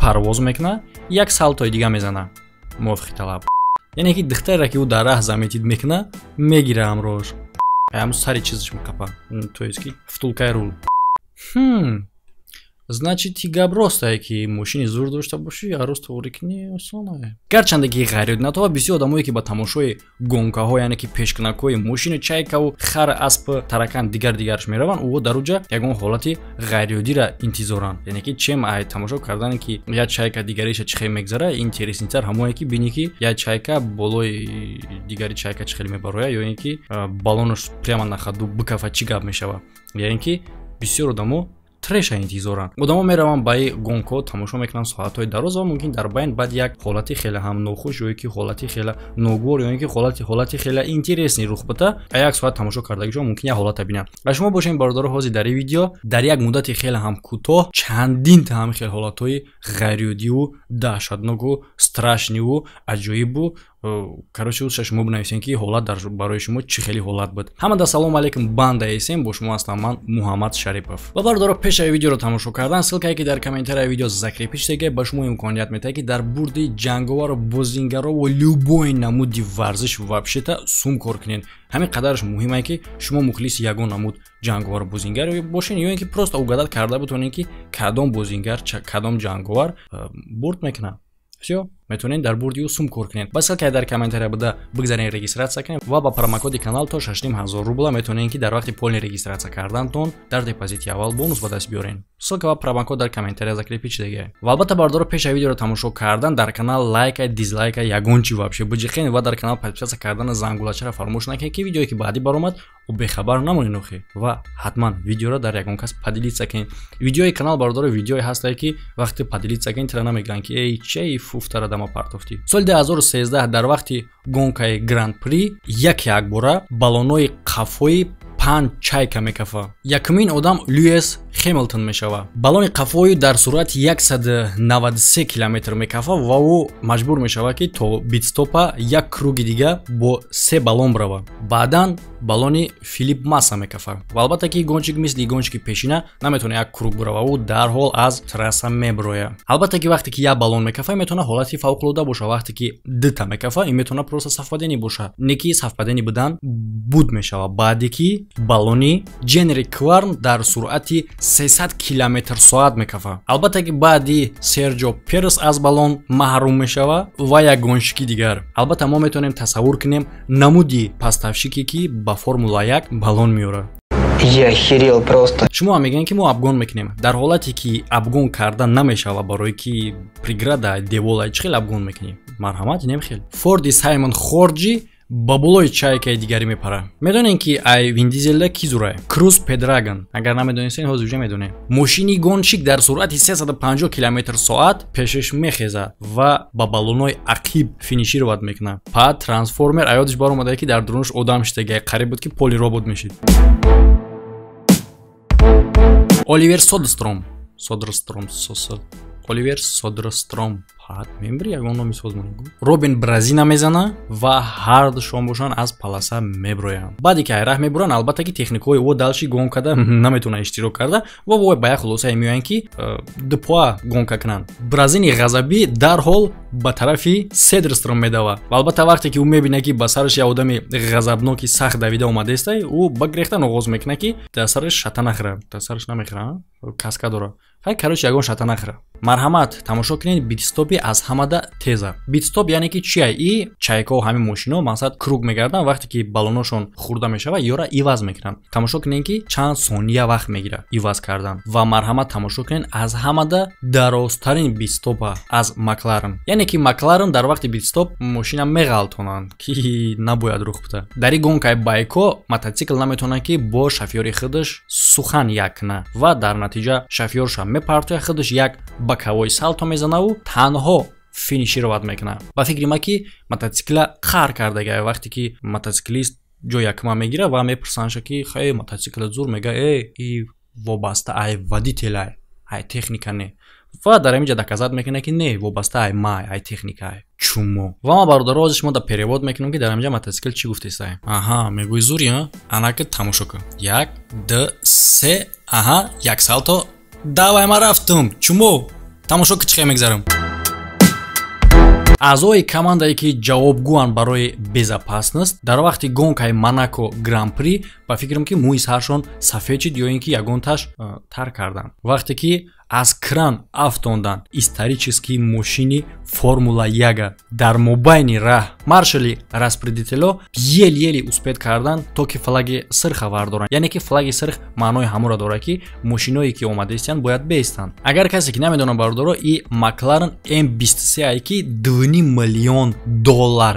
парвоз мекуна, як салтои дига мезана. Мувофиқи талаб. Яъне ки духтареро ки ӯ дар раҳ замитид мекуна, мегира ҳамроҳаш. Ҳамун сари чизаш мекапа. То есть ки втулкаи рул. Значит, и гап ростае ки мошини зур дошта боши, арӯз тавори кунӣ осонае. Гарчанде ки ғайриоддинатҳо ва бисёр одамое ки ба тамошои гонкаҳо, яъне ки пешкунакҳои мошини чайкаву хар, асп, таракан дигараш мераванд, ӯҳо дар уҷа ягон ҳолати ғайриоддира интизоранд. Яъне ки чем ай тамошо кардане ки як чайка дигариша чӣ хел мегзара, интереснитар ҳамое ки бинӣ ки як чайка болои дигари чайка чӣ хел мебарояд, ё ин ки баллонаш прямо на ходу бикафа чӣ гап мешава. Яъне ки бисёр одамо треша интизоранд. Одамо мераванд ба ин гонкаҳо тамошо мекунанд соатҳои дароз ва мумкин дар байн баъд як ҳолати хеле ҳам нохуш ё ки ҳолати хеле ногувор ё ки ҳолати хеле интересни рух бата, як соат тамошо кардагиро мумкин як ҳолата бинанд. Ва шумо бошед бародаро ҳозир дар ин видео дар як муддати хеле ҳам кӯтоҳ чандин ҳам хел ҳолатҳои ғайриоддиву даҳшатноку страшниву аҷоибу короче ӯ шумо бинависем ки ҳолат барои шумо чӣ хели ҳолат буд. Ҳамада салом алейкум, банда эсем, бо шумо ҳастам ман Муҳаммад Шарипов. Ва бародаро пешави видеоро тамошо кардан, ссилкае ки дар комментарияи видео закрепиш дега ба шумо имконият метаҳад ки дар бурди ҷанговару бозингаро ва любой намуди варзиш вообще-то сум кор кунед. Ҳамин қадараш муҳимае ки шумо мухлиси ягон намуд ҷанговару бозингар бошед ё ин ки просто угадат карда бутонед ки кадом бозингар кадом ҷанговар бурд мекунад. Всё, метавонед дар бурди ӯ сум кор кунед. Ба ссилкае дар комментария буда бигзаред регистратсия кунед ва ба промокоди канал то 6500 рубла метавонед ки дар вақти полни регистратсия кардантон дар депозити аввал бонус ба даст биёред. Ссилка ва промокод дар комментария закрепиш дега. Ва албатта бародаро пеша видеоро тамошо кардан дар канал лайка, дизлайка ягон чи вообще биҷихен ва дар канал подписатсия кардан зангулачаро фаромӯш накунед ки видеое ки баъди баромад ӯ бехабар намонед охи. Ва ҳатман видеоро дар ягон кас поделитсия кунед. Видеои канал бародаро видеое ҳастае ки вақти поделитсия кунед тира намегӯянд ки эй чей фуфтара дама партофти. Соли 2013 дар вақти гонкаи Гран При як бора баллонои қафои 5 чайка мекафа. Якумин одам Льюис Хэмилтон мешава. Баллони қафои дар суръати 193 км мекафа ва ӯ маҷбур мешава ки то битстопа як круги дига бо 3 баллон брава. Баъдан баллони Филип Масса мекафа. Ва албатта ки гонщик мисли гонщики пешина наметавона як круг брава, ӯ дарҳол аз трасса меброя. Албатта ки вақте ки як баллон мекафа метавона ҳолати фавқулода боша, вақте ки дита мекафа ин метавона просто сафпадени боша. Не ки сафпадени будан буд мешава. баъде ки баллони Дженери Кварн дар суръати 300 км/соат мекафа. Албатта ки баъди Серджио Перес аз баллон маҳрум мешава ва як гонщики дигар. Албатта мо метавонем тасаввур кунем намуди пастафшике ки ба Формула 1 баллон меёрад. Я охерел просто. Шумо ҳам мегӯянд ки мо абгон мекунем. Дар ҳолате ки абгон кардан намешава барои ки преграда девола чӣ хел абгон мекунӣ? Марҳамат немхел. Форди Саймон Хорҷи ба болои чайкаи дигари мепара. Медонед ки ай Вин Дизелда ки зурае? Круз Педрагон. Агар намедонистед ҳозир уҷа медонед. Мошини гонщик дар суръати 350 км/соат пешаш мехезад ва ба баллонои ақиб финишировать мекунад. Па трансформер аёдаш баромадае ки дар дуруш одам штегай қариб буд ки поли робот мешид. Оливер Оливер Содерстром мембри ягон номи созмони гуфт. Робин Бразина мезана ва ҳар душон бошан аз паласа меброянд. баъде ки ай раҳ мебуранд, албатта ки техникаҳои ӯ далши гонкада наметавонад иштирок карда ва вой ба як хулосае меоянд ки дупоа гонка кунанд. Бразини ғазабӣ дарҳол ба тарафи Седерстром медава. Ва албатта вақте ки ӯ мебинад ки ба сараш як одами ғазабноки сахт давида омадааст, ӯ ба гирехтан оғоз мекунад ки дар сараш шатанахра. Дар сараш намехра, каска дора. Короче ягон шатанахра. Марҳамат, тамошо кунед, битстопи аз ҳамада теза. Битстоп яъне ки чия? И чайкаҳо ҳамин мошино мақсад круг мегарданд, вақте ки баллоношон хурда мешава ёра иваз мекунанд. Тамошо кунед ки чанд сония вақт мегира иваз кардан. Ва марҳамат, тамошо кунед, аз ҳамада дарозтарин битстопа аз Макларен. Яъне ки Макларен дар вақти битстоп мошина меғалтонанд ки набояд рух буда. Дар ин гонкаи байко мототсикл наметавонад ки бо шофёри худаш сухан як кунад ва дар натиҷа шофёрша мепартояд худаш як ба кавои салто мезанаву танҳо финишировать мекунад. Ба фикри ма ки мототсикла қар кардагай, вақте ки мотоциклист ҷо якума мегира ва мепурсанша ки хай мотоциклат зур, мега и вобаста ай водителай, ай техника не. Ва дар ҳаминҷа доказат мекунад ки не, вобаста ай май, ай техника ай чумо. Ва ма бародаро ҳозир шумо да перевод мекунам ки дар ҳаминҷа мотоцикл чӣ гуфтестай. Аҳа, мегӯи зури, анака тамошо кун. 1 2 3, аҳа, як салто. Давай ма рафтум, чумо. тамошо кичқе мегзарам. аъзои командае ки ҷавобгӯанд барои безопасност дар вақти гонкаи Монако гран-при ба фикрам ки мӯи саршон сафед ё ин ки ягонташ тар карданд. вақте ки аз кран афтонданд исторически мошини Формула 1 дар мобайни раҳ маршали распределитело ели успед кардан то ки флаги сирха вардоранд. яъне ки флаги сирх маънои ҳамуро дорад ки мошиное ки омада истанд бояд беистанд. агар касе ки намедонад бардоро и Макларен M23 ай ки $2.5 миллион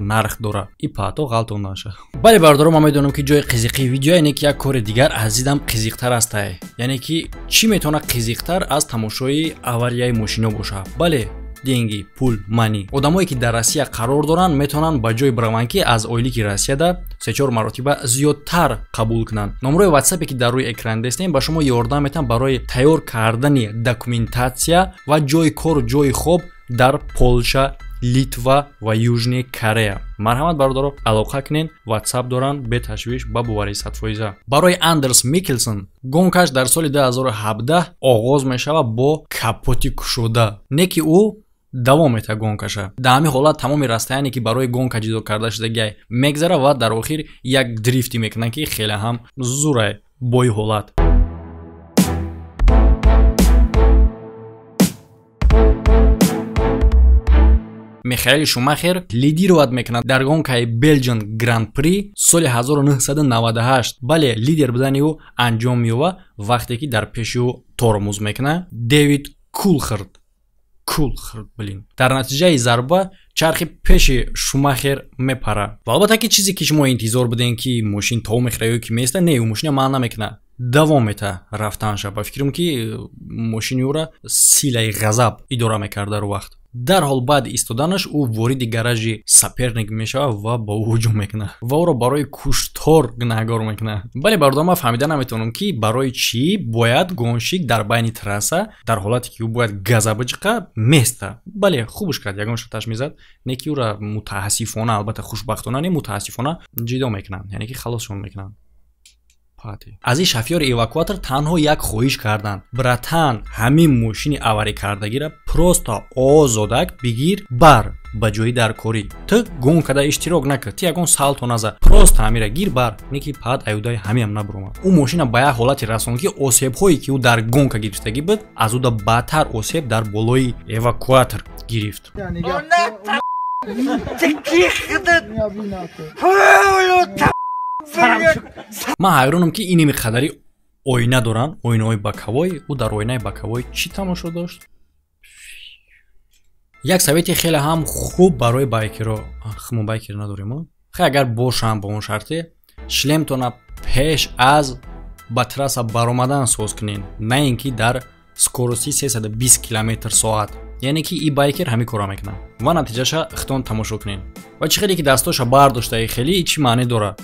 нарх дорад. И пато ғалтон наша. бале бардоро ман медонам ки ҷои қизиқи видео яъне ки як кори дигар аз дидам қизиқтар аст. яъне ки чӣ метавонад қизиқтар аз тамошои аварияи мошино бошад? бале денги, пул, мани. одамое ки дар Россия қарор доранд метавонанд ба ҷои бираванд ки аз оилики Россияда 3-4 маротиба зиёдтар қабул кунанд. номерои WhatsApp ки дар рӯи экран дестем ба шумо ёрдам метавонад барои тайёр кардани документатсия ва ҷои кору ҷои хоб дар Полша, Литва ва Южная Корея. марҳамат бародаро, алоқа кунен, WhatsApp доранд, беташвиш ба буварӣ 100%. барои Андерс Микелсон гонкаш дар соли 2017 оғоз мешавад бо капоти кушода. не ки ӯ давом метавонад гонкаша. дар ҳамин ҳолат тамоми растаяне ки барои гонка ҷидо карда шудагиай мегзара ва дар охир як дрифти мекунад ки хеле ҳам зурай бои ҳолат. Михаил Шумахер лидировать мекунад дар гонкаи Belgian Grand Prix соли 1998. бале лидер будани ӯ анҷом меёбад вақте ки дар пеши ӯ тормоз мекунад Дэвид Кулхард. блин. дар натиҷаи зарба чархи пеши Шумахер мепара. ва албатта ки чизе ки шумо интизор будем ки мошин то мехӯрад ё ки места, не, ӯ мошина маъна намекунад. давом мета рафтанша. ба фикрам ки мошини ӯра силаи ғазаб идора мекард дар вақт. дар ҳол баъди истоданаш ӯ вориди гаражи саперник мешавад ва ба ӯ ҳуҷум мекунад ва ӯро барои куштор гунаҳгор мекунад. бале бардор ман фаҳмида наметавонам ки барои чӣ бояд гонщик дар байни трасса дар ҳолате ки ӯ бояд газа биҷиқа места. бале хубш кард, ягон шаташ мезад, не ки ӯра мутаассифона, албатта хушбахтона не, мутаассифона ҷидо мекунанд, яъне ки халосшон мекунанд. аз ин шофёри эвакуатор танҳо як хоҳиш карданд: братан, ҳамин мошини аварӣ кардагира просто озодак бигир бар ба ҷои даркорӣ. ту гонкада иштирок накард, ту ягон салто назад, просто ҳамира гир бар. не ки пад аюдаи ҳамиам набуромад. ӯ мошина ба як ҳолати расонд ки осебҳое ки ӯ дар гонка гирифтагӣ буд аз ӯда баъдтар осеб дар болои эвакуатор гирифт. ман ҳайронам ки ин миқадари оина доранд, оинаҳои бакавой. ӯ дар оинаи бакавой чӣ тамошо дошт? як совети хеле ҳам хуб барои байкеро. мо байкер надорем. хай агар бошам ба он шарте шлемтона пеш аз ба трасса баромадан соз кунен, на ин ки дар скорости 320 км/соат. яъне ки и байкер ҳамин кора мекунад ва натиҷаша хитон тамошо кунен. ва чӣ хеле ки дастоша бардоштаи хеле чӣ маъне дорад?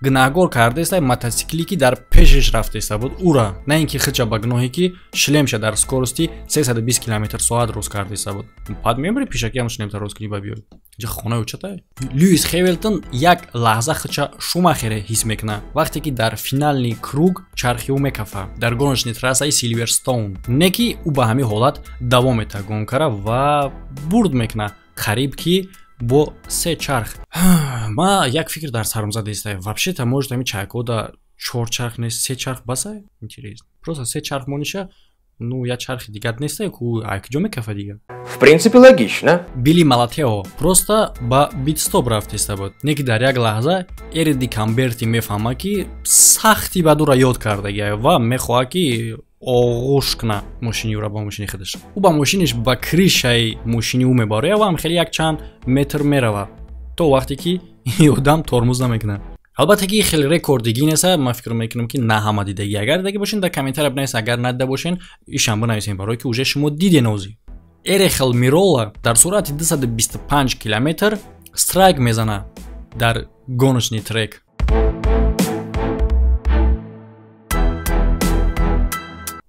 гунаҳгор кардаеста мотоцикле ки дар пешаш рафтеста буд ура, на ин ки хича ба гуноҳе ки шлемша дар скорости 320 км/соат рост кардаеста буд. пад мемри пешаки ҳам шлемта рост кунӣ ба биёй ҷа хонаи учатай. Льюис Хэмилтон як лаҳза хича Шумахере ҳис мекунад вақте ки дар финални круг чархи ӯ мекафа дар гоночни трассаи Силверстоун. не ки ӯ ба ҳамин ҳолат давом мета гонкара ва бурд мекунад қариб ки бо се чарх. ма як фикр дар сарам задеста. вообще-то может ами чайкода 4 чарх не 3 чарх басай? интересно. просто 3 чарх мониша, ну я чархи дигар неста ку айкҷо мекафа дигар. В принципе логично. Билли Малатео просто ба битстоп рафтеста буд. не ки дар як лаҳза Эриди Камберти мефаҳмад ки сахти ба дура ёд кардагиа ва мехоҳад ки оғош куна мошини ӯра ба мошини худаш. ӯ ба мошиниш ба кришаи мошини ӯ мебарояд ва ҳам хеле як чанд метр меравад то вақте ки одам тормоз намекунад. албатта ки хеле рекорди Гиннеса. ман фикр мекунам ки на ҳама дидаги. агар дидаги бошен дар комментария бинависен, агар надида бошен ишам бинависен барое ки уже шумо диден озӣ. Эрехел Мирола дар суръати 225 км страйк мезанад дар гоночный трек.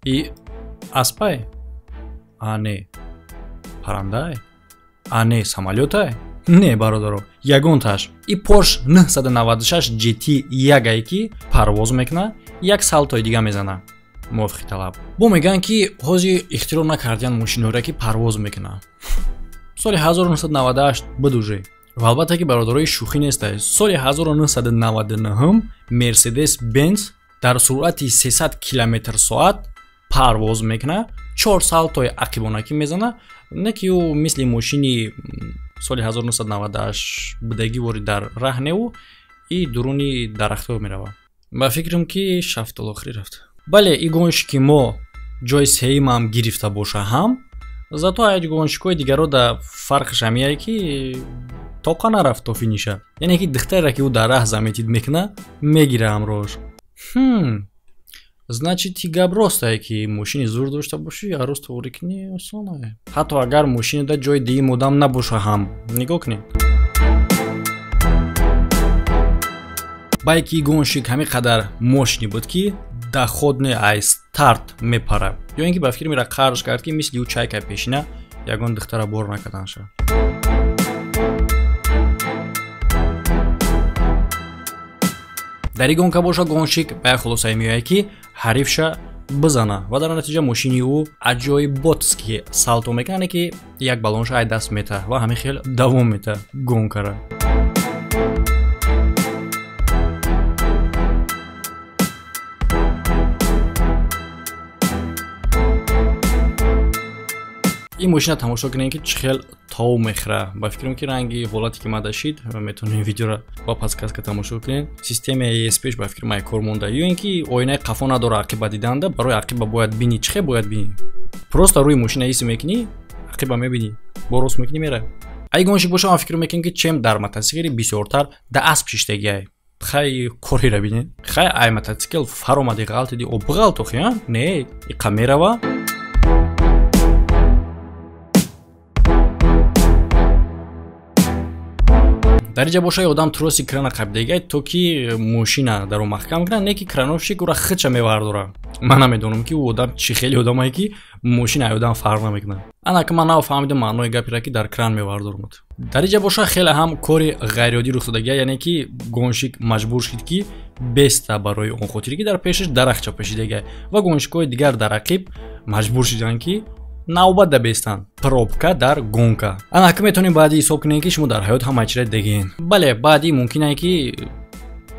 И аспай? А не паррандай? А не самолётай? не бародаро, ягонташ. И Porsche 996 GT1 ки парвоз мекунад, як салтои дига мезанад. мувофиқи талаб. Бо меган ки ҳози ихтироъ накардиян мошинҳоре ки парвоз мекунанд. соли 1998 бидуже. ва албатта ки бародарои шӯхӣ нестай. соли 1999 Mercedes-Benz дар суръати 300 км/соат парвоз мекуна, 4 салтои ақибонакӣ мезана, не ки ӯ мисли мошини соли 1998 будагӣ вори дар раҳневу и дуруни дарахтҳо мерава. ба фикрам ки шафтолохирӣ рафт. бале и гоншики мо ҷои сеюмам гирифта боша ҳам, зато ҳеҷ гоншикҳои дигаро да фарқаш ҳамияе ки тоқа нарафт то финиша. яъне ки духтареро ки ӯ дар раҳ заметид мекуна, мегира ҳамроҳаш. значит и гап ростае ки мошини зур дошта бошӣ арӯз товарӣ кунӣ осонае. ҳатто агар мошинида ҷои дуюм одам набоша ҳам. нигоҳ кунед. байки гоншик ҳамин қадар мощни буд ки да ходне ай старт мепара. ё ин ки ба фикр мера қарш кард ки мисли ӯ чайка пешина ягон духтара бор накарданша. дар гонка боша гоншик ба як хулосае меояд ки ҳарифша бизана ва дар натиҷа мошини ӯ аҷоиб ботски салто мекунад ки як балонша ай даст мета ва ҳамин хел давом мета гонкара. ин мошина тамошо кунем ки чӣ хел тов мехӯра. ба фикрам ки ранги ҳолате ки ма дашид метавонем видеоро ба подкастка тамошо кунем. системаи ESP ба фикр май кор монда. ё ин ки оинаи қафо надора ақиба диданда, барои ақиба бояд бинӣ. чӣ хел бояд бинӣ? просто рӯи мошина ҳис мекунӣ, ақиба мебинӣ, бо рост мекунӣ мера. ай гоншик боша ма фикр мекунем ки чем дар мотосикли бисёртар да асп шиштагиай. хай корира бинед. хай ай мотоцикл фаромади ғалтиди о бғалтохи а? Не, иқа мерава. дар иҷа боша одам троси крана қабидагай то ки мошина даро маҳкам кунад, не ки крановщик ӯра хича мевардора. ман намедонам ки ӯ одам чӣ хеле одамае ки мошина ай одам фарқ намекунад. анаки ман нафаҳмидам маънои гапира ки дар кран мевардормад. дар иҷа боша хеле ҳам кори ғайриоддӣ рух додагия, яъне ки гоншик маҷбур шид ки беста барои он хотире ки дар пешаш дарахча пешидагай ва гоншикҳои дигар дар ақиб маҷбур шиданд ки навбат да бестан. пробка дар гонка. анаки метавонем баъди ҳисоб кунем ки шумо дар ҳаёт ҳама чизе дегем. бале баъди мумкинае ки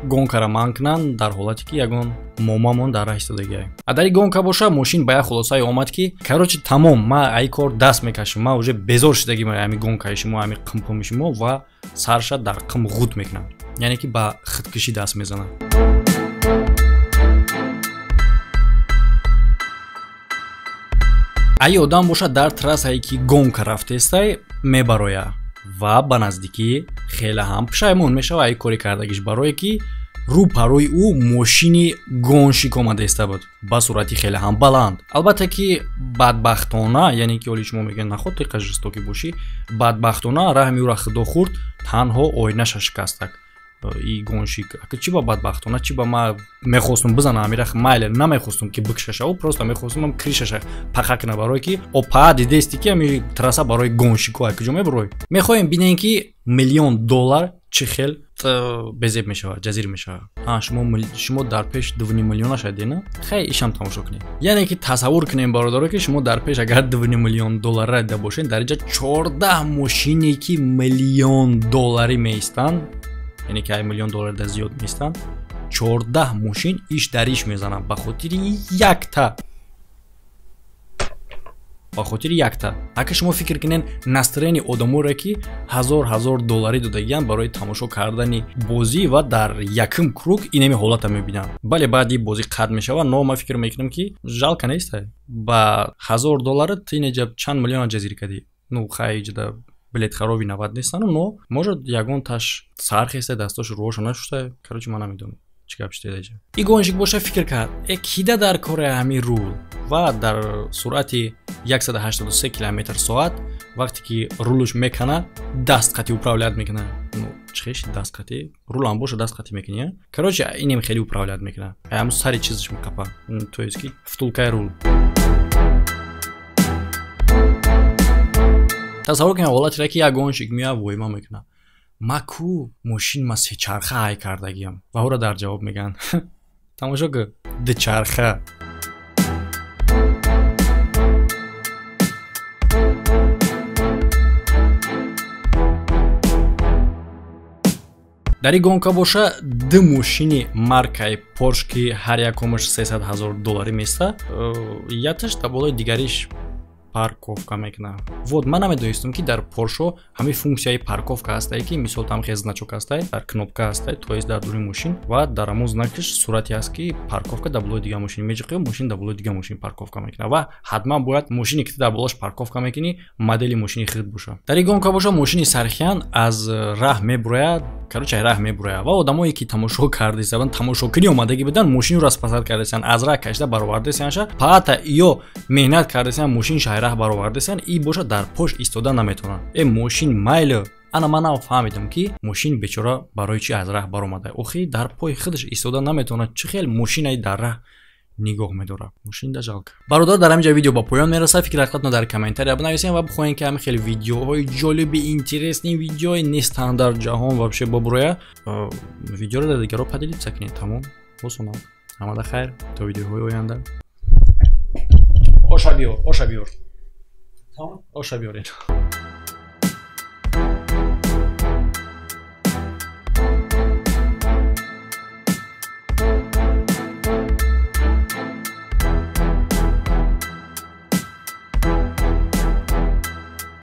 гонкара манъ кунанд дар ҳолате ки ягон момамон дар раҳ истодагиай. дар ин гонка боша мошин ба як хулосае омад ки короче тамом ма ай кор даст мекашам, ма уже безор шидагим ҳамин гонкаи шумо, ҳамин қимпоми шумо ва сарша дар қим ғут мекунам. яъне ки ба худкушӣ даст мезанам. ай одам боша дар трассае ки гонка рафтестай мебароя ва ба наздикӣ хеле ҳам пушаймон мешава ай кори кардагиш, барое ки рӯ парои ӯ мошини гоншик омадеста буд ба суръати хеле ҳам баланд. албатта ки бадбахтона, яъне ки оли шумо мегӯяд наход тиқа жестоки бошӣ, бадбахтона раҳми ӯра худо хӯрд, танҳо оинаша шикастак. и гоншик чӣ ба бадбахтона, чӣ ба ма мехостум бизанам амира, майле намехостум ки бикшаша, просто мехостум кришаша пақа куна, барое ки опа дидести ки ами трасса барои гоншико ай куҷо мебурой. мехоҳем бинем ки $1,000,000 чӣ хел безеб мешава, ҷазир мешава. шумо дар пеш 2,5 миллиона шаид на? хай ишам тамошо кунед. яъне ки тасаввур кунем бародаро ки шумо дар пеш агар 2,5 миллион доллар да бошед, дар иҷа 14 мошине ки $1,000,000 меистанд, яъне ки $1 миллион да зиёд меистанд, 14 мошин иш дар иш мезананд ба хотири якта. ба хотири якта. ака шумо фикр кунед настроени одаморе ки $1,000 додагиянд барои тамошо кардани бозӣ ва дар якум круг инами ҳолата мебинанд. бале баъди бозӣ қатъ мешава, но ма фикр мекунам ки жалка нест. ба $1,000 тинеҷа чанд миллион ҷазир кади. ну хай ҷада билет хароби 90 нестан, но может ягон таш сархеста дасташ роша нашута, короче ман намедонам чӣ гап шуд эҷа. и гоншик боша фикр кард, кида дар кори ҳамин рул ва дар суръати 183 км/соат вақте ки рулуш мекана дастқатӣ управлят мекана. ну чӣ хеши дастқатӣ? рулам боша дастқатӣ мекунӣ. короче инем хеле управлят мекана. ҳамун сари чизаш мекапа. то есть ки втулкаи рул. тасаввур кунед ҳолатеро ки як гоншик меояд воима мекунад. ма ку мошин ма сечарха ҳай кардагиам ва ӯра дар ҷавоб мегӯянд тамошо кун дучарха. дар ин гонка боша ду мошини маркаи Porsche ки ҳар якумаш $300,000 места, якаш да болои дигариш парковка мекунад. Вот ман намедонистам ки дар Porsche ҳамин функсияи парковка ҳастае ки мисол там хез значок ҳастае, дар кнопка ҳастае, то есть дар дури мошин ва дар ҳамон знакаш сурати ҳаст ки парковка дар болои дигар мошин меҷиқи, мошин дар болои дигар мошин парковка мекунад ва ҳатман бояд мошине ки дар болош парковка мекунӣ модели мошини хурд боша. Дар ин гонка боша мошини сархиян аз раҳ мебурояд, короче раҳ мебурояд ва одамое ки тамошо кардесан, тамошокунӣ омадагӣ будан мошинро распасанд кардесан, аз раҳ кашида баровардесанша, фақат ё меҳнат кардесан мошинша раҳ баровардесан, и боша дар пош истода наметавонад. Мошин майло ана ман фаҳмидам ки мошин бечора барои чи аз раҳ баромада. Охи дар пои худаш истода наметавонад, чӣ хел мошинаи дар раҳ нигоҳ медорад. Мошин да жалко. Бародар, дар ҳаминҷа видео ба поён мерасад. Фикрататно дар комментария бинависед ва бихоҳем ки ҳамин хеле видеоҳои ҷолиби, интересни, видеои нестандарт ҷаҳон вообще бобуроя, видеоро дар дигарҳо падилица кунед. Тамом. Осона. Ҳамада хайр. То видеоҳои оянда. Оша биёр. Тамом. Оша биёред.